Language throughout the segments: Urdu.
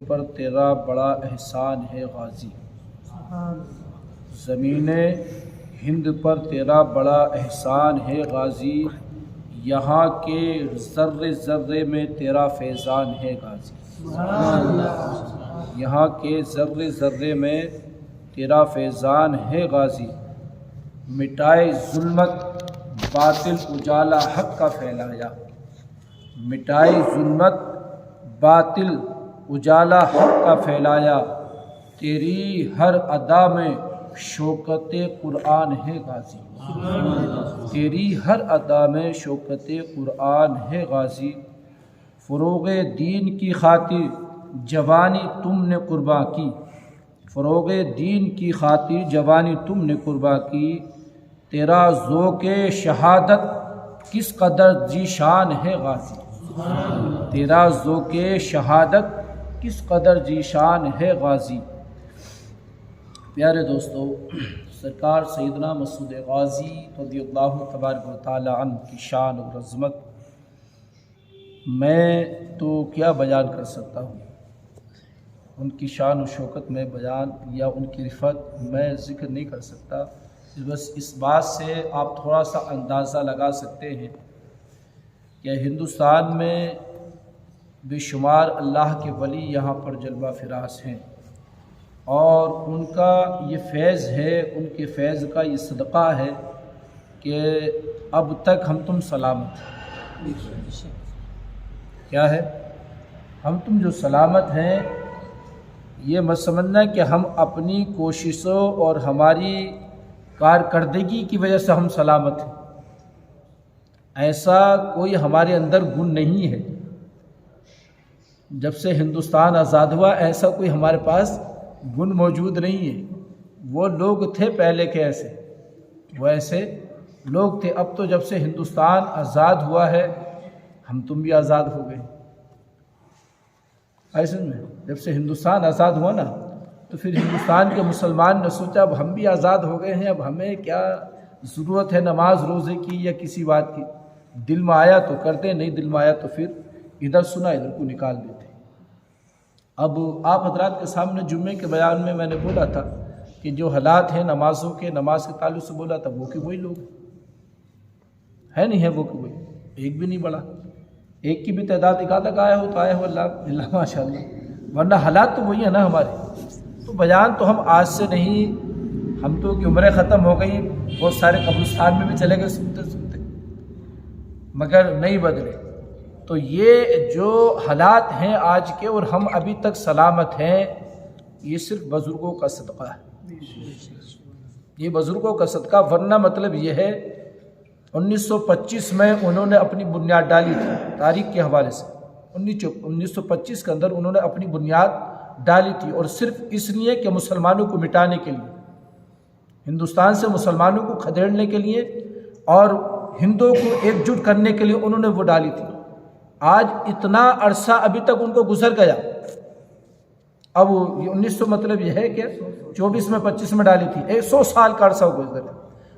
پر تیرا بڑا احسان ہے غازی، زمین ہند پر تیرا بڑا احسان ہے غازی، یہاں کے ذرے ذرے میں تیرا فیضان ہے غازی، یہاں کے ذرے ذرے میں تیرا فیضان ہے غازی، مٹائے ظلمت باطل اجالا حق کا پھیلایا، مٹائے ظلمت باطل اجالا حق کا پھیلایا، تیری ہر ادا میں شوکت قرآن ہے غازی، تیری ہر ادا میں شوکت قرآن ہے غازی، فروغ دین کی خاطر جوانی تم نے قرباں کی، فروغ دین کی خاطر جوانی تم نے قرباں کی، تیرا ذوق شہادت کس قدر ذیشان ہے غازی، تیرا ذوق شہادت کس قدر ذیشان ہے غازی۔ پیارے دوستو، سرکار سیدنا مسعود غازی رضی اللہ تبارک و تعالی عنہ کی شان اور عظمت میں تو کیا بیان کر سکتا ہوں، ان کی شان و شوکت میں بیان یا ان کی رفعت میں ذکر نہیں کر سکتا، بس اس بات سے آپ تھوڑا سا اندازہ لگا سکتے ہیں کہ ہندوستان میں بے شمار اللہ کے ولی یہاں پر جلوہ فراز ہیں، اور ان کا یہ فیض ہے، ان کے فیض کا یہ صدقہ ہے کہ اب تک ہم تم سلامت ہیں۔ کیا ہے؟ ہم تم جو سلامت ہیں، یہ مت سمجھنا کہ ہم اپنی کوششوں اور ہماری کارکردگی کی وجہ سے ہم سلامت ہیں، ایسا کوئی ہمارے اندر گن نہیں ہے۔ جب سے ہندوستان آزاد ہوا ایسا کوئی ہمارے پاس گن موجود نہیں ہے، وہ لوگ تھے پہلے کے ایسے، وہ ایسے لوگ تھے، اب تو جب سے ہندوستان آزاد ہوا ہے ہم تم بھی آزاد ہو گئے۔ ایسے میں جب سے ہندوستان آزاد ہوا نا تو پھر ہندوستان کے مسلمان نے سوچا اب ہم بھی آزاد ہو گئے ہیں، اب ہمیں کیا ضرورت ہے نماز روزے کی یا کسی بات کی، دل میں آیا تو کرتے، نہیں دل میں آیا تو پھر ادھر سنا ادھر کو نکال دیتے۔ اب آپ حضرات کے سامنے جمعے کے بیان میں نے بولا تھا کہ جو حالات ہیں نمازوں کے، نماز کے تعلق سے بولا تھا، وہ کہ وہی لوگ ہے نہیں ہے، وہ کہ وہی، ایک بھی نہیں بڑھا، ایک کی بھی تعداد ایک آدھا کا آیا ہو تو آیا ہو اللہ ماشاء اللہ، ورنہ حالات تو وہی ہیں نا ہمارے۔ تو بیان تو ہم آج سے نہیں، ہم تو کہ عمریں ختم ہو گئی، بہت سارے قبرستان میں بھی چلے گئے سنتے سنتے، مگر نہیں بدلے۔ تو یہ جو حالات ہیں آج کے اور ہم ابھی تک سلامت ہیں، یہ صرف بزرگوں کا صدقہ ہے، یہ بزرگوں کا صدقہ، ورنہ مطلب یہ ہے 1925 میں انہوں نے اپنی بنیاد ڈالی تھی، تاریخ کے حوالے سے 1925 کے اندر انہوں نے اپنی بنیاد ڈالی تھی، اور صرف اس لیے کہ مسلمانوں کو مٹانے کے لیے، ہندوستان سے مسلمانوں کو کھدیڑنے کے لیے اور ہندوؤں کو ایک جٹ کرنے کے لیے انہوں نے وہ ڈالی تھی۔ آج اتنا عرصہ ابھی تک ان کو گزر گیا، اب یہ 1900 مطلب یہ ہے کہ 24 میں 25 میں ڈالی تھی، 100 سال کا عرصہ گزر گیا،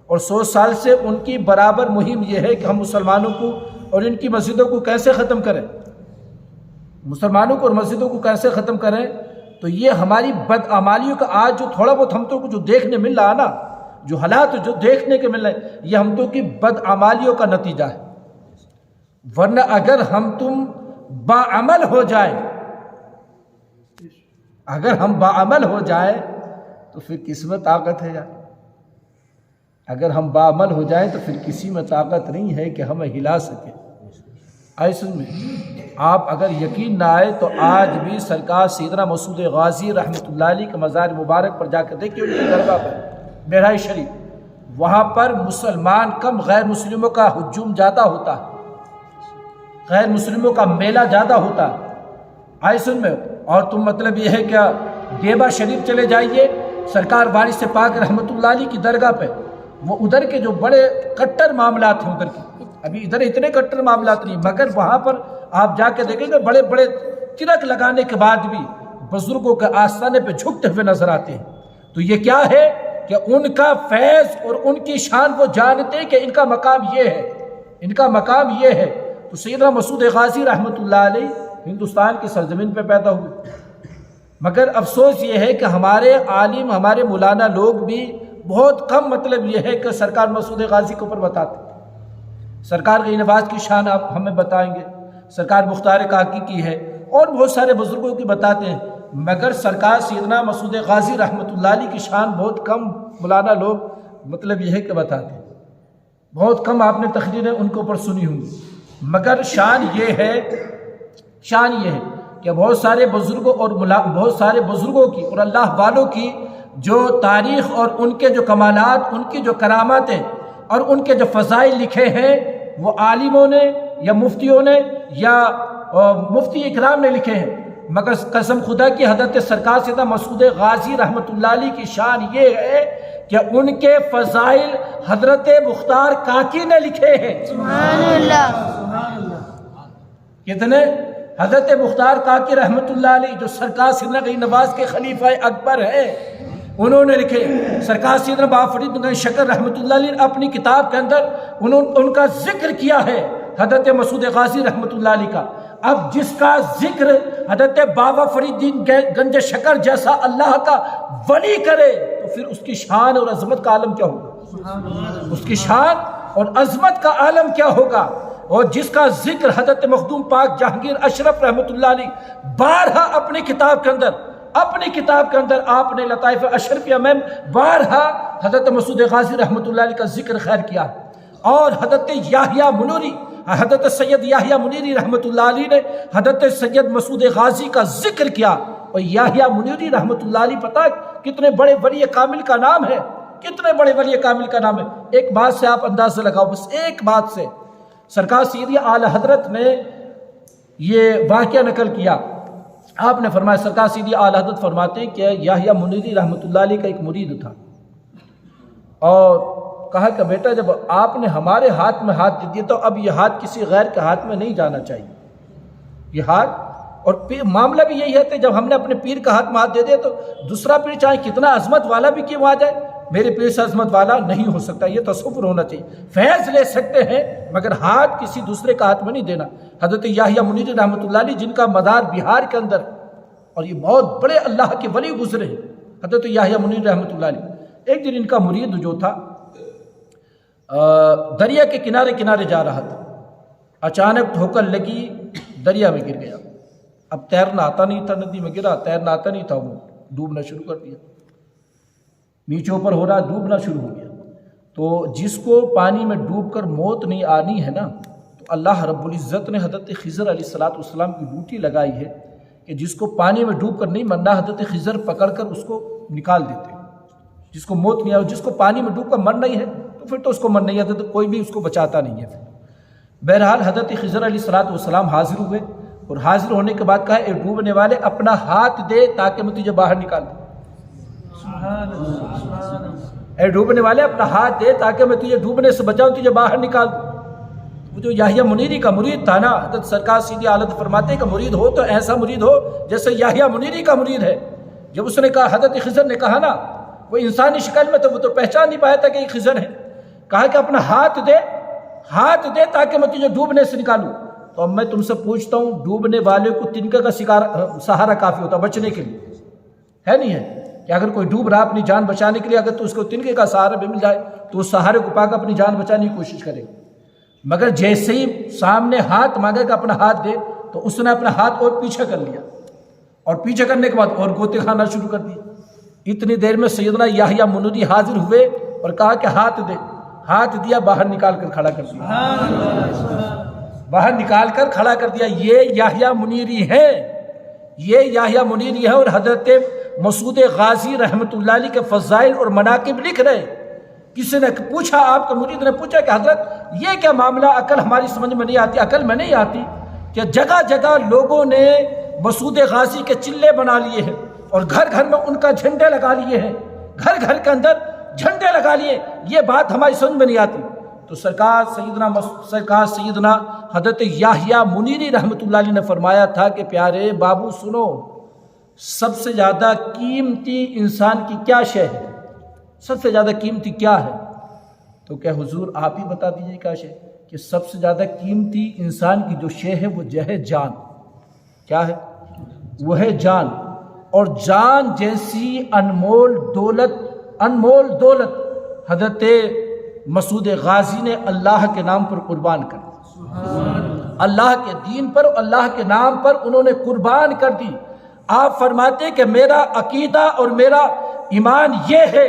اور 100 سال سے ان کی برابر مہم یہ ہے کہ ہم مسلمانوں کو اور ان کی مسجدوں کو کیسے ختم کریں، مسلمانوں کو اور مسجدوں کو کیسے ختم کریں۔ تو یہ ہماری بدعمالیوں کا آج جو تھوڑا بہت ہم تو کو جو دیکھنے مل رہا نا، جو حالات جو دیکھنے کے مل رہے ہیں، یہ ہم تو کی بدعمالیوں کا نتیجہ ہے، ورنہ اگر ہم تم باعمل ہو جائیں، اگر ہم باعمل ہو جائیں تو پھر کس میں طاقت ہے یار، اگر ہم باعمل ہو جائیں تو پھر کسی میں طاقت نہیں ہے کہ ہمیں ہلا سکے۔ ایسے میں آپ اگر یقین نہ آئے تو آج بھی سرکار سیدنا مسعود غازی رحمۃ اللہ علیہ کے مزار مبارک پر جا کر دیکھیے، ان کی درگاہ پر بہرائے شریف، وہاں پر مسلمان کم غیر مسلموں کا ہجوم زیادہ ہوتا ہے، غیر مسلموں کا میلہ زیادہ ہوتا ہے۔ ایسے میں اور تم مطلب یہ ہے کہ دیبا شریف چلے جائیے، سرکار وارث پاک رحمۃ اللہ علیہ کی درگاہ پہ، وہ ادھر کے جو بڑے کٹر معاملات ہیں، ادھر کے ابھی ادھر اتنے کٹر معاملات نہیں، مگر وہاں پر آپ جا کے دیکھیں گے بڑے بڑے تلک لگانے کے بعد بھی بزرگوں کے آستانے پہ جھکتے ہوئے نظر آتے ہیں۔ تو یہ کیا ہے کہ ان کا فیض اور ان کی شان وہ جانتے ہیں کہ ان کا مقام یہ ہے، ان کا مقام یہ ہے۔ تو سیدنا مسعود غازی رحمۃ اللہ علیہ ہندوستان کی سرزمین پہ پیدا ہوئے، مگر افسوس یہ ہے کہ ہمارے عالم، ہمارے مولانا لوگ بھی بہت کم مطلب یہ ہے کہ سرکار مسعود غازی کے اوپر بتاتے ہیں۔ سرکار غنی نواز کی شان آپ ہمیں بتائیں گے، سرکار مختار کاکی کی ہے، اور بہت سارے بزرگوں کی بتاتے ہیں، مگر سرکار سیدنا مسعود غازی رحمۃ اللہ علیہ کی شان بہت کم مولانا لوگ مطلب یہ ہے کہ بتاتے ہیں۔ بہت کم آپ نے تقریریں ان کے اوپر سنی ہوں گی، مگر شان یہ ہے کہ بہت سارے بزرگوں اور بہت سارے بزرگوں کی اور اللہ والوں کی جو تاریخ اور ان کے جو کمالات، ان کی جو کرامات ہیں اور ان کے جو فضائل لکھے ہیں، وہ عالموں نے یا مفتیوں نے یا مفتی اکرام نے لکھے ہیں، مگر قسم خدا کی حضرت سرکار سیدنا مسعود غازی رحمۃ اللہ علیہ کی شان یہ ہے کہ ان کے فضائل حضرت مختار کاکی نے لکھے ہیں۔ سبحان اللہ۔ کتنے؟ حضرت مختار کاکی رحمۃ اللہ علیہ جو سرکار سیدنا غنی نواز کے خلیفہ اکبر ہیں، انہوں نے لکھے۔ سرکار سیدنا بابا فرید گنج شکر رحمۃ اللہ علیہ نے اپنی کتاب کے اندر ان کا ذکر کیا ہے، حضرت مسعود غازی رحمۃ اللہ علیہ کا۔ اب جس کا ذکر حضرت بابا فرید گنج شکر جیسا اللہ کا ولی کرے تو پھر اس کی شان اور عظمت کا عالم کیا ہوگا؟ اس کی شان اور عظمت کا عالم کیا ہوگا؟ اور جس کا ذکر حضرت مخدوم پاک جہانگیر اشرف رحمۃ اللہ علیہ بارہا اپنی کتاب کے اندر آپ نے لطائف اشرفیہ میں بارہا حضرت مسعود غازی رحمۃ اللہ علیہ کا ذکر خیر کیا، اور حضرت یحییٰ منوری، حضرت سید یحییٰ منیری رحمۃ اللہ علیہ نے حضرت سید مسعود غازی کا ذکر کیا۔ اور یحییٰ منیری رحمۃ اللہ علیہ پتہ کتنے بڑے ولی کامل کا نام ہے، کتنے بڑے ولی کامل کا نام ہے۔ ایک بات سے آپ اندازہ لگاؤ، بس ایک بات سے سرکار سیدی اعلی حضرت نے یہ واقعہ نقل کیا۔ آپ نے فرمایا، سرکار سیدی اعلی حضرت فرماتے ہیں کہ یحییٰ منیری رحمۃ اللہ علیہ کا ایک مرید تھا، اور کہا کہ بیٹا جب آپ نے ہمارے ہاتھ میں ہاتھ دے دیا تو اب یہ ہاتھ کسی غیر کے ہاتھ میں نہیں جانا چاہیے، یہ ہاتھ۔ اور معاملہ بھی یہی ہے کہ جب ہم نے اپنے پیر کا ہاتھ میں ہاتھ دے دیا تو دوسرا پیر چاہے کتنا عظمت والا بھی کیوں آ جائے، میرے پیر سے عظمت والا نہیں ہو سکتا، یہ تصور ہونا چاہیے۔ فیض لے سکتے ہیں مگر ہاتھ کسی دوسرے کا ہاتھ میں نہیں دینا۔ حضرت یحییٰ منیری رحمۃ اللہ علیہ جن کا مدار بہار کے اندر، اور یہ بہت بڑے اللہ کے ولی گزرے ہیں حضرت یحییٰ منیری رحمۃ اللہ علیہ۔ ایک دن ان کا مرید جو تھا دریا کے کنارے جا رہا تھا، اچانک ٹھوکر لگی، دریا میں گر گیا۔ اب تیرنا آتا نہیں تھا، ندی میں گرا، تیرنا آتا نہیں تھا، وہ ڈوبنا شروع کر دیا، نیچے اوپر ہو رہا، ڈوبنا شروع ہو گیا۔ تو جس کو پانی میں ڈوب کر موت نہیں آنی ہے نا، تو اللہ رب العزت نے حضرت خضر علیہ السلام کی ڈیوٹی لگائی ہے کہ جس کو پانی میں ڈوب کر نہیں مرنا، حضرت خضر پکڑ کر اس کو نکال دیتے، جس کو موت نہیں آئے، جس کو پانی میں ڈوب کر مرنا ہی ہے تو پھر تو اس کو مرنا ہی ہے، تو کوئی بھی اس کو بچاتا نہیں ہے۔ بہرحال حضرت خضر علیہ السلام حاضر ہوئے، اور حاضر ہونے کے بعد کہا، اے ڈوبنے والے اپنا ہاتھ دے تاکہ میں تجھے باہر نکال دوں۔ اے ڈوبنے والے اپنا ہاتھ دے تاکہ میں تجھے ڈوبنے سے بچاؤں، تجھے باہر نکال دوں۔ وہ جو یحییٰ منیری کا مرید تھا نا، حضرت سرکار سیدھی حالت فرماتے ہیں کہ مرید ہو تو ایسا مرید ہو جیسے یحییٰ منیری کا مرید ہے۔ جب اس نے کہا، حضرت خضر نے کہا نا، وہ انسانی شکل میں تو وہ تو پہچان نہیں پایا تھا کہ یہ خضر ہے، کہا کہ اپنا ہاتھ دے تاکہ میں تجھے ڈوبنے سے نکالوں۔ تو اب میں تم سے پوچھتا ہوں، ڈوبنے والے کو تنکے کا سہارا کافی ہوتا بچنے کے لیے، ہے نہیں ہے؟ کہ اگر کوئی ڈوب رہا اپنی جان بچانے کے لیے، اگر تو اس کو تنکے کا سہارا بھی مل جائے تو اس سہارے کو پا کر اپنی جان بچانے کی کوشش کرے، مگر جیسے ہی سامنے ہاتھ مانگے کہ اپنا ہاتھ دے تو اس نے اپنا ہاتھ اور پیچھے کر لیا، اور پیچھے کرنے کے بعد اور گوتے کھانا شروع کر دیا۔ اتنی دیر میں سیدنا یحییٰ منیری حاضر ہوئے اور کہا کہ ہاتھ دے، ہاتھ دیا، باہر نکال کر کھڑا کر دیا، باہر نکال کر کھڑا کر دیا۔ یہ یحییٰ منیری ہے، یہ یحییٰ منیری ہے، اور حضرت مسعود غازی رحمۃ اللہ علیہ کے فضائل اور مناقب لکھ رہے۔ کسی نے پوچھا، آپ کے مرید نے پوچھا کہ حضرت یہ کیا معاملہ، عقل ہماری سمجھ میں نہیں آتی، عقل میں نہیں آتی کہ جگہ جگہ لوگوں نے مسعود غازی کے چلے بنا لیے ہیں، اور گھر گھر میں ان کا جھنڈے لگا لیے ہیں، گھر گھر کے اندر جھنڈے لگا لیے، یہ بات ہماری سمجھ میں نہیں آتی۔ تو سرکار سیدنا حضرت یحییٰ منیری رحمۃ اللہ علیہ نے فرمایا تھا کہ پیارے بابو سنو، سب سے زیادہ قیمتی انسان کی کیا شے ہے؟ سب سے زیادہ قیمتی کیا ہے؟ تو کیا حضور آپ ہی بتا دیجئے کیا شے؟ کہ سب سے زیادہ قیمتی انسان کی جو شے ہے وہ ہے جان۔ کیا ہے؟ وہ ہے جان۔ اور جان جیسی انمول دولت حضرت مسعود غازی نے اللہ کے نام پر قربان کر دی، اللہ کے دین پر، اللہ کے نام پر انہوں نے قربان کر دی۔ آپ فرماتے ہیں کہ میرا عقیدہ اور میرا ایمان یہ ہے،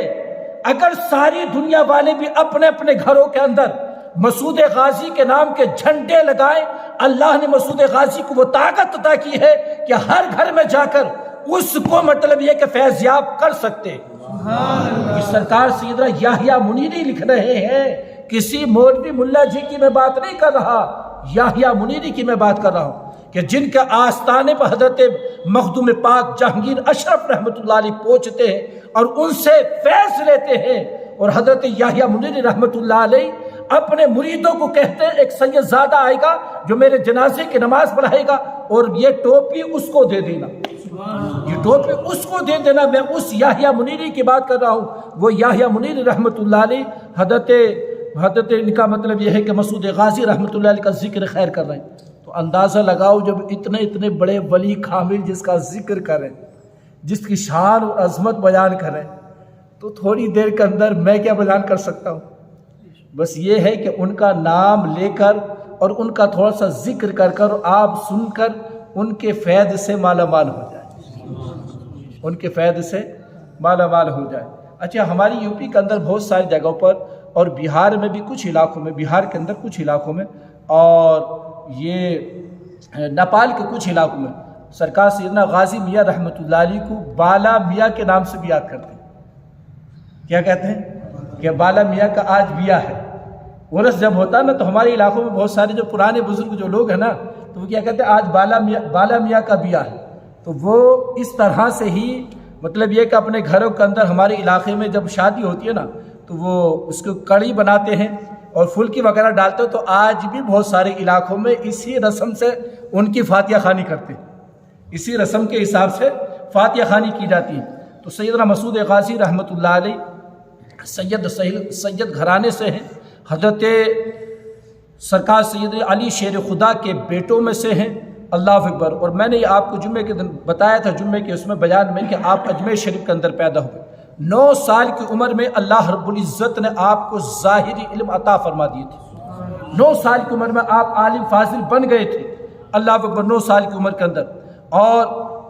اگر ساری دنیا والے بھی اپنے اپنے گھروں کے اندر مسعود غازی کے نام کے جھنڈے لگائیں، اللہ نے مسعود غازی کو وہ طاقت عطا کی ہے کہ ہر گھر میں جا کر اس کو مطلب یہ کہ فیض یاب کر سکتے۔ سرکار سیدنا یحییٰ منیری لکھ رہے ہیں، کسی مولوی ملا جی کی میں بات نہیں کر رہا، یحییٰ منیری کی میں بات کر رہا ہوں کہ جن کے آستانے پر حضرت مخدوم پاک جہانگیر اشرف رحمۃ اللہ علیہ پہنچتے ہیں اور ان سے فیض لیتے ہیں، اور حضرت یحییٰ منیری رحمۃ اللہ علیہ اپنے مریدوں کو کہتے ہیں ایک سید زادہ آئے گا جو میرے جنازے کی نماز پڑھائے گا، اور یہ ٹوپی اس کو دے دینا، یہ ٹوپی اس کو دے دینا۔ میں اس یحییٰ منیری کی بات کر رہا ہوں، وہ یحییٰ منیری رحمۃ اللہ علیہ حضرت ان کا مطلب یہ ہے کہ مسعود غازی رحمۃ اللہ علیہ کا ذکر خیر کر رہے ہیں۔ تو اندازہ لگاؤ جب اتنے بڑے ولی کامل جس کا ذکر کریں، جس کی شان اور عظمت بیان کریں، تو تھوڑی دیر کے اندر میں کیا بیان کر سکتا ہوں؟ بس یہ ہے کہ ان کا نام لے کر اور ان کا تھوڑا سا ذکر کر کر آپ سن کر ان کے فیض سے مالا مال ہو جائے، ان کے فیض سے مالا مال ہو جائے۔ اچھا، ہماری یو پی کے اندر بہت ساری جگہوں پر اور بہار میں بھی کچھ علاقوں میں، بہار کے اندر کچھ علاقوں میں اور یہ نیپال کے کچھ علاقوں میں سرکار سیدنا غازی میاں رحمۃ اللہ علیہ کو بالا میاں کے نام سے بھی یاد کرتے ہیں۔ کیا کہتے ہیں کہ بالا میاں کا آج بیاہ ہے۔ عرس جب ہوتا نا تو ہمارے علاقوں میں بہت سارے جو پرانے بزرگ جو لوگ ہیں نا، تو وہ کیا کہتے ہیں آج بالا میاں کا بیاہ ہے۔ تو وہ اس طرح سے ہی مطلب یہ کہ اپنے گھروں کے اندر ہمارے علاقے میں جب شادی ہوتی ہے نا تو وہ اس کو کڑی بناتے ہیں اور پھلکی وغیرہ ڈالتے ہیں، تو آج بھی بہت سارے علاقوں میں اسی رسم سے ان کی فاتحہ خوانی کرتے ہیں، اسی رسم کے حساب سے فاتحہ خوانی کی جاتی ہے۔ تو سیدنا مسعود غازی رحمۃ اللہ علیہ سید گھرانے سے ہیں، حضرت سرکار سید علی شیر خدا کے بیٹوں میں سے ہیں۔ اللہ اکبر۔ اور میں نے یہ آپ کو جمعے کے دن بتایا تھا، جمعے کے اس میں بیان میں، کہ آپ اجمیر شریف کے اندر پیدا ہوئے۔ 9 سال کی عمر میں اللہ رب العزت نے آپ کو ظاہری علم عطا فرما دیے تھے۔ 9 سال کی عمر میں آپ عالم فاضل بن گئے تھے۔ اللہ اکبر۔ 9 سال کی عمر کے اندر، اور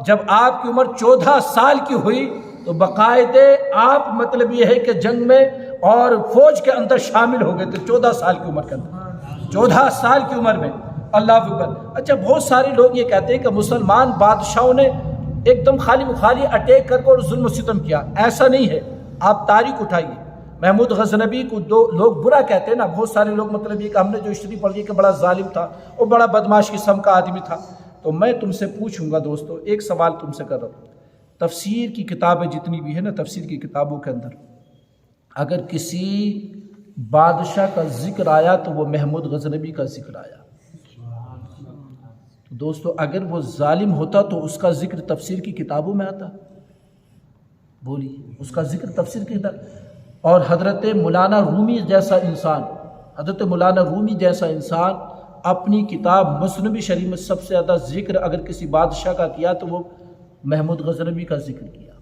جب آپ کی عمر 14 سال کی ہوئی تو باقاعدے آپ مطلب یہ ہے کہ جنگ میں اور فوج کے اندر شامل ہو گئے تھے 14 سال کی عمر کے اندر، 14 سال کی عمر میں۔ اللہ اکبر۔ اچھا، بہت سارے لوگ یہ کہتے ہیں کہ مسلمان بادشاہوں نے ایک دم خالی مخالی اٹیک کر کے اور ظلم و ستم کیا، ایسا نہیں ہے۔ آپ تاریخ اٹھائیے، محمود غزنوی کو لوگ برا کہتے ہیں نا، بہت سارے لوگ مطلب یہ کہ ہم نے جو ہسٹری پڑھی کہ بڑا ظالم تھا اور بڑا بدمعاش قسم کا آدمی تھا۔ تو میں تم سے پوچھوں گا دوستو، ایک سوال تم سے کر رہا ہوں، تفسیر کی کتابیں جتنی بھی ہیں نا، تفسیر کی کتابوں کے اندر اگر کسی بادشاہ کا ذکر آیا تو وہ محمود غزنوی کا ذکر آیا۔ تو دوستو، اگر وہ ظالم ہوتا تو اس کا ذکر تفسیر کی کتابوں میں آتا؟ بولیے، اس کا ذکر تفسیر کی کتاب۔ اور حضرت مولانا رومی جیسا انسان، حضرت مولانا رومی جیسا انسان اپنی کتاب مثنوی شریف میں سب سے زیادہ ذکر اگر کسی بادشاہ کا کیا تو وہ محمود غزنوی کا ذکر کیا۔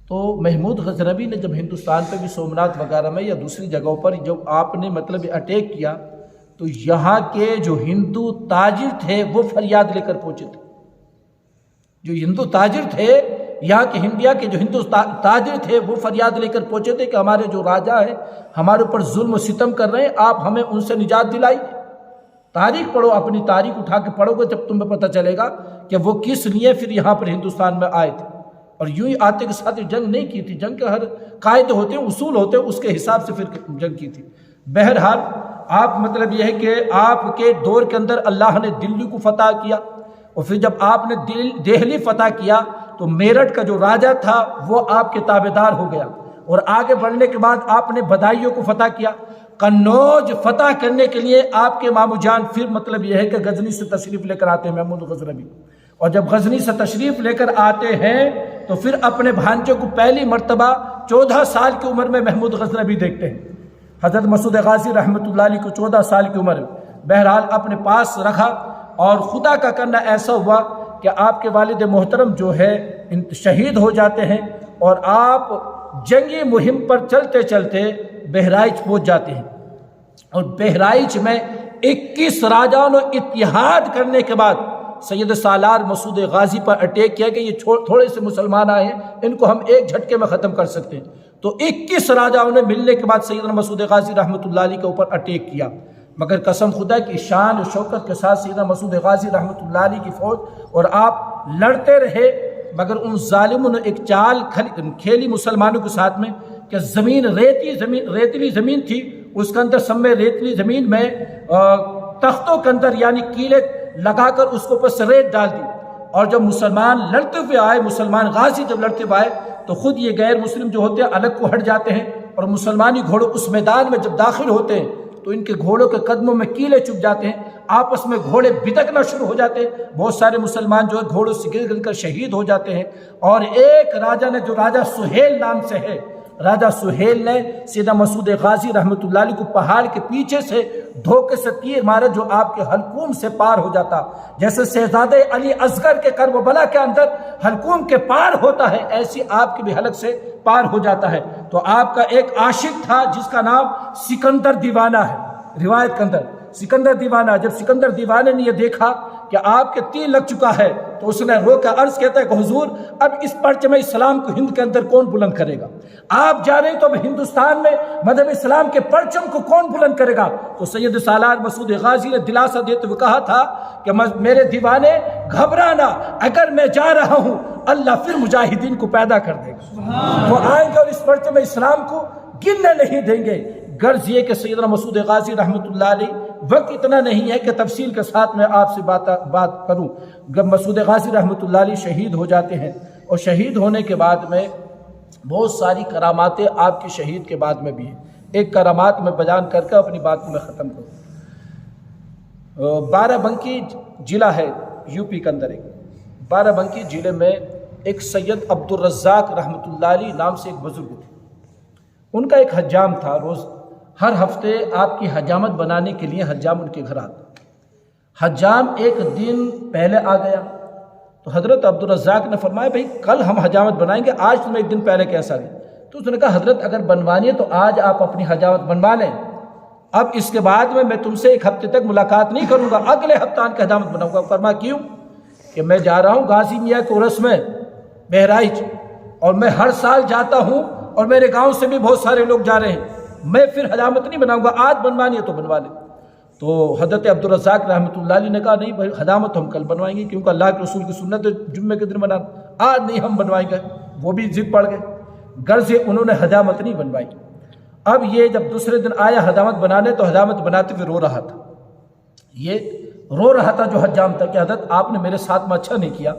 تو محمود غزنوی نے جب ہندوستان پہ بھی سومناتھ وغیرہ میں یا دوسری جگہوں پر جب آپ نے مطلب اٹیک کیا تو یہاں کے جو ہندو تاجر تھے وہ فریاد لے کر پہنچے تھے۔ جو ہندو تاجر تھے، یہاں کے انڈیا کے جو ہندو تاجر تھے وہ فریاد لے کر پہنچے تھے کہ ہمارے جو راجا ہے ہمارے اوپر ظلم و ستم کر رہے ہیں، آپ ہمیں ان سے نجات دلائیے۔ تاریخ پڑھو، اپنی تاریخ اٹھا کے پڑھو گے جب تمہیں پتہ چلے گا کہ وہ کس لیے پھر یہاں پر ہندوستان میں آئے تھے، اور یوں ہی آتے کے ساتھ جنگ نہیں کی تھی۔ جنگ کے ہر قاعدے ہوتے ہیں، اصول ہوتے ہیں، اس کے حساب سے پھر جنگ کی تھی۔ بہرحال آپ مطلب یہ ہے کہ آپ کے دور کے اندر اللہ نے دلی کو فتح کیا، اور پھر جب آپ نے دہلی فتح کیا تو میرٹھ کا جو راجہ تھا وہ آپ کے تابعدار ہو گیا، اور آگے بڑھنے کے بعد آپ نے بدایوں کو فتح کیا۔ قنوج فتح کرنے کے لیے آپ کے مامو جان پھر مطلب یہ ہے کہ غزنی سے تشریف لے کر آتے ہیں، محمود غزنوی، اور جب غزنی سے تشریف لے کر آتے ہیں تو پھر اپنے بھانجے کو پہلی مرتبہ 14 سال کی عمر میں محمود غزنوی دیکھتے ہیں۔ حضرت مسعود غازی رحمۃ اللہ علیہ کو 14 سال کی عمر بہرحال اپنے پاس رکھا، اور خدا کا کرنا ایسا ہوا کہ آپ کے والد محترم جو ہے شہید ہو جاتے ہیں اور آپ جنگی مہم پر چلتے چلتے بہرائچ پہنچ جاتے ہیں، اور بہرائچ میں 21 راجاؤں نے اتحاد کرنے کے بعد سید سالار مسعود غازی پر اٹیک کیا کہ یہ تھوڑے سے مسلمان آئے ہیں، ان کو ہم ایک جھٹکے میں ختم کر سکتے ہیں۔ تو 21 راجاؤں نے ملنے کے بعد سیدنا مسعود غازی رحمۃ اللہ علیہ کے اوپر اٹیک کیا، مگر قسم خدا کی شان و شوکت کے ساتھ سیدنا مسعود غازی رحمۃ اللہ علیہ کی فوج اور آپ لڑتے رہے، مگر ان ظالموں نے ایک چال کھیلی مسلمانوں کے ساتھ میں کہ ریتیلی زمین تھی، اس کے اندر سب میں ریتیلی زمین میں تختوں کے اندر یعنی کیلے لگا کر اس کو اوپر سے ریت ڈال دی، اور جب مسلمان لڑتے ہوئے آئے، مسلمان غازی جب لڑتے ہوئے آئے تو خود یہ غیر مسلم جو ہوتے ہیں الگ کو ہٹ جاتے ہیں، اور مسلمانی گھوڑے اس میدان میں جب داخل ہوتے ہیں تو ان کے گھوڑوں کے قدموں میں کیلے چبھ جاتے ہیں، آپس میں گھوڑے بھٹکنا شروع ہو جاتے ہیں، بہت سارے مسلمان جو ہے گھوڑوں سے گر کر شہید ہو جاتے ہیں۔ اور ایک راجا نے جو راجا سہیل نام سے ہے، راجا سہیل نے سیدنا مسعود غازی رحمۃ اللہ علیہ کو پہاڑ کے پیچھے سے دھوکے سے تیر مارا جو آپ کے حلقوم سے پار ہو جاتا، جیسے شہزادے علی اصغر کے کربلا کے اندر حلقوم کے پار ہوتا ہے، ایسی آپ کے بھی حلق سے پار ہو جاتا ہے۔ تو آپ کا ایک عاشق تھا جس کا نام سکندر دیوانہ ہے، روایت کے اندر سکندر دیوانہ، جب سکندر دیوانے نے یہ دیکھا کہ آپ کے تیر لگ چکا ہے تو اس نے رو کر عرض کہتا ہے کہ حضور اب اس پرچم اسلام کو ہند کے اندر کون بلند کرے گا؟ آپ جا رہے ہیں تو اب ہندوستان میں مذہب اسلام کے پرچم کو کون بلند کرے گا؟ تو سید سالار مسعود غازی نے دلاسا دیتے ہوئے کہا تھا کہ میرے دیوانے گھبرانا، اگر میں جا رہا ہوں اللہ پھر مجاہدین کو پیدا کر دے گا، وہ آئیں گے اور اس پرچم اسلام کو گرنے نہیں دیں گے۔ غرض یہ کہ سیدنا مسعود غازی رحمۃ اللہ علیہ، وقت اتنا نہیں ہے کہ تفصیل کے ساتھ میں آپ سے بات کروں، جب مسعود غازی رحمۃ اللہ علیہ شہید ہو جاتے ہیں، اور شہید ہونے کے بعد میں بہت ساری کراماتیں آپ کے شہید کے بعد میں بھی ہیں۔ ایک کرامات میں بیان کر کے اپنی بات کو میں ختم کروں۔ بارہ بنکی ضلع ہے یو پی کے اندر، ایک بارہ بنکی ضلع میں ایک سید عبد الرزاق رحمۃ اللہ علیہ نام سے ایک بزرگ تھے، ان کا ایک حجام تھا، روز ہر ہفتے آپ کی حجامت بنانے کے لیے حجام ان کے گھر آتا۔ حجام ایک دن پہلے آ گیا تو حضرت عبد الرزاق نے فرمایا بھائی کل ہم حجامت بنائیں گے، آج تمہیں ایک دن پہلے کیسا گیا؟ تو اس نے کہا حضرت اگر بنوانی ہے تو آج آپ اپنی حجامت بنوا لیں، اب اس کے بعد میں تم سے ایک ہفتے تک ملاقات نہیں کروں گا، اگلے ہفتے آن کے حجامت بناؤں گا۔ فرمایا کیوں؟ کہ میں جا رہا ہوں غازی میاں کے عرس میں بہرائچ، اور میں ہر سال جاتا ہوں اور میرے گاؤں سے بھی بہت سارے لوگ جا رہے ہیں، میں پھر حجامت نہیں بناؤں گا، آج بنوانی ہے تو بنوا لیں۔ تو حضرت عبد الرزاق رحمۃ اللہ علیہ نے کہا نہیں بھائی حجامت ہم کل بنوائیں گے، کیونکہ اللہ کے رسول کی سنت ہے جمعے کے دن بنانا، آج نہیں ہم بنوائیں گے۔ وہ بھی ضد پڑ گئے، غرض انہوں نے حجامت نہیں بنوائی۔ اب یہ جب دوسرے دن آیا حجامت بنانے تو حجامت بناتے ہوئے رو رہا تھا، یہ رو رہا تھا جو حجام تھا کہ حضرت آپ نے میرے ساتھ میں اچھا نہیں کیا،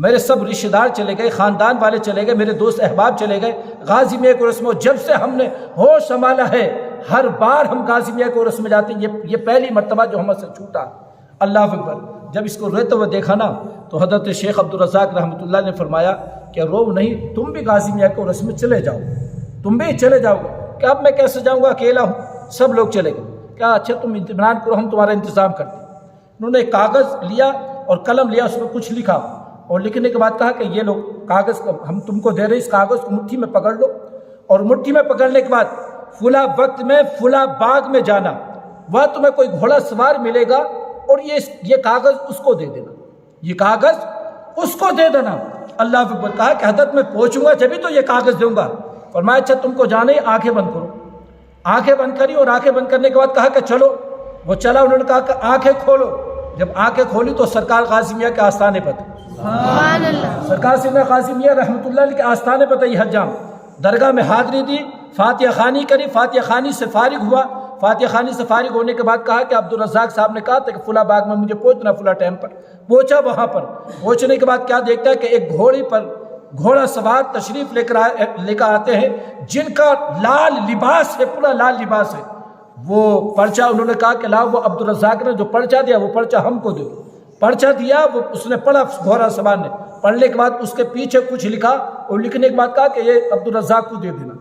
میرے سب رشتہ دار چلے گئے، خاندان والے چلے گئے، میرے دوست احباب چلے گئے، غازی میاں کے عرس میں جب سے ہم نے ہوش سنبھالا ہے ہر بار ہم غازی میاں کے عرس میں جاتے ہیں، یہ پہلی مرتبہ جو ہم سے چھوٹا۔ اللہ اکبر۔ جب اس کو روتے ہوئے دیکھا نا تو حضرت شیخ عبد الرزاق رحمۃ اللہ نے فرمایا کہ رو نہیں، تم بھی غازی میاں کے عرس میں چلے جاؤ، تم بھی چلے جاؤ گے۔ کہ اب میں کیسے جاؤں گا، اکیلا ہوں، سب لوگ چلے گئے۔ کیا اچھا تم اطمینان کرو ہم تمہارا انتظام کرتے ہیں۔ انہوں نے کاغذ لیا اور قلم لیا، اس میں کچھ لکھا، اور لکھنے کے بعد کہا کہ یہ لو کاغذ ہم تم کو دے رہے ہیں، اس کاغذ کو مٹھی میں پکڑ لو، اور مٹھی میں پکڑنے کے بعد فلاں وقت میں فلاں باغ میں جانا، وہاں تمہیں کوئی گھوڑا سوار ملے گا، اور یہ کاغذ اس کو دے دینا، یہ کاغذ اس کو دے دینا۔ اللہ اکبر۔ کہا کہ حضرت میں پہنچوں گا جبھی تو یہ کاغذ دوں گا۔ فرمایا اچھا تم کو جانا ہی، آنکھیں بند کرو۔ آنکھیں بند کری، اور آنکھیں بند کرنے کے بعد کہا کہ چلو۔ وہ چلا، انہوں نے کہا کہ آنکھیں کھولو۔ جب آنکھیں کھولی تو سرکار غازی میاں کے آستانے پر تھے، سرکار سیدنا غازی میاں رحمۃ اللہ علیہ کے آستانے پر تھا یہ حجام۔ درگاہ میں حاضری دی، فاتحہ خوانی کری، فاتحہ خوانی سے فارغ ہوا۔ فاتحہ خوانی سے فارغ ہونے کے بعد کہا کہ عبد الرزاق صاحب نے کہا تھا کہ فلاں باغ میں مجھے پہنچنا، فلاں ٹائم پر پہنچا۔ وہاں پر پہنچنے کے بعد کیا دیکھتا ہے کہ ایک گھوڑی پر گھوڑا سوار تشریف لے کر آتے ہیں، جن کا لال لباس ہے، پورا لال لباس ہے۔ وہ پرچہ انہوں نے کہا کہ لاؤ، وہ عبد الرزاق نے جو پرچہ دیا وہ پرچہ ہم کو دو۔ پرچہ دیا، وہ اس نے پڑھا، گھوڑا سوار نے پڑھنے کے بعد اس کے پیچھے کچھ لکھا، اور لکھنے کے بعد کہا کہ یہ عبد الرزاق کو دے دینا،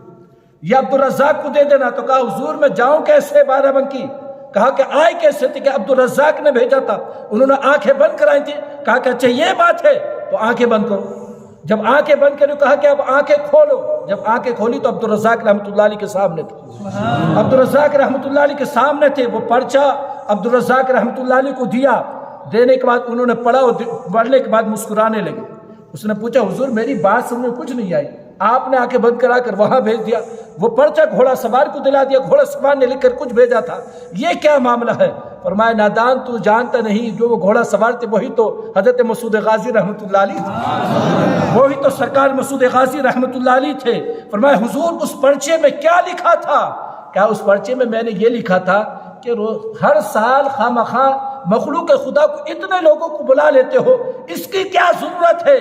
یہ عبد الرزاق کو دے دینا۔ تو کہا حضور میں جاؤں کیسے بارہ بنکی؟ کہا کہ آئے کیسے تھے؟ کہ عبد الرزاق نے بھیجا تھا، انہوں نے آنکھیں بند کرائی تھی۔ کہا کہ اچھا یہ بات ہے تو آنکھیں بند کرو. جب آنکھیں بند کرو کہا کہ اب آنکھیں کھولو. جب آنکھیں کھولی تو عبدالرزاق رحمۃ اللہ علیہ کے سامنے تھے. عبدالرزاق رحمۃ اللہ علیہ کے سامنے تھے. وہ پرچہ عبدالرزاق رحمۃ اللہ علیہ کو دیا. دینے کے بعد انہوں نے پڑھا اور پڑھنے کے بعد مسکرانے لگے. اس نے پوچھا حضور میری بات سمجھ میں کچھ نہیں آئی, آپ نے آنکھیں بند کرا کر وہاں بھیج دیا. وہ پرچہ گھوڑا سوار کو دلا دیا, گھوڑا سوار نے لکھ کر کچھ بھیجا تھا, یہ کیا معاملہ ہے؟ فرمایا نادان تو جانتا نہیں, جو وہ گھوڑا سوار تھے وہی تو حضرت مسعود غازی رحمۃ اللہ علیہ تھے, وہی تو سرکار مسعود غازی رحمۃ اللہ علیہ تھے. فرمایا حضور اس پرچے میں کیا لکھا تھا؟ کیا اس پرچے میں میں نے یہ لکھا تھا کہ ہر سال خواہ مخلوق خدا کو اتنے لوگوں کو بلا لیتے ہو, اس کی کیا ضرورت ہے؟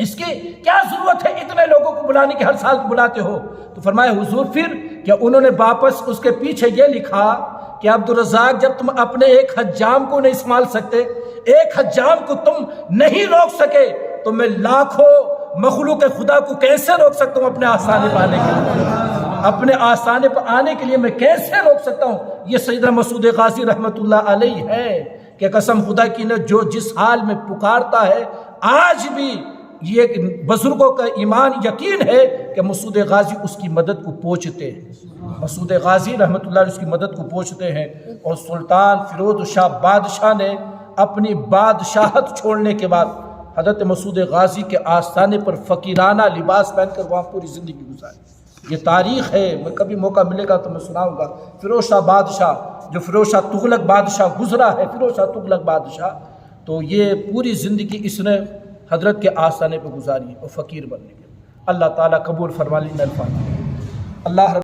اس کی کیا ضرورت ہے اتنے لوگوں کو بلانے کی, ہر سال بلاتے ہو؟ تو فرمایا حضور پھر کیا انہوں نے واپس اس کے پیچھے یہ لکھا کہ عبدالرزاق جب تم اپنے ایک حجام کو نہیں سنبھال سکتے, ایک حجام کو تم نہیں روک سکے, تو میں لاکھوں مخلوق خدا کو کیسے روک سکتا ہوں اپنے آستانے پر آنے کے لیے؟ اپنے آستانے پر آنے کے لیے میں کیسے روک سکتا ہوں؟ یہ سیدنا مسعود غازی رحمۃ اللہ علیہ ہے کہ قسم خدا کی نہ جو جس حال میں پکارتا ہے, آج بھی یہ بزرگوں کا ایمان یقین ہے کہ مسعود غازی اس کی مدد کو پہنچتے ہیں. مسعود غازی رحمۃ اللہ علیہ اس کی مدد کو پہنچتے ہیں. اور سلطان فیروز شاہ بادشاہ نے اپنی بادشاہت چھوڑنے کے بعد حضرت مسعود غازی کے آستانے پر فقیرانہ لباس پہن کر وہاں پوری زندگی گزاری. یہ تاریخ ہے, میں کبھی موقع ملے گا تو میں سناؤں گا. فیروز شاہ بادشاہ, جو فیروز شاہ تغلق بادشاہ گزرا ہے, فیروز شاہ تغلق بادشاہ, تو یہ پوری زندگی اس نے حضرت کے آستانے پہ گزاری اور فقیر بننے کے. اللہ تعالیٰ قبول فرما لی. اللہ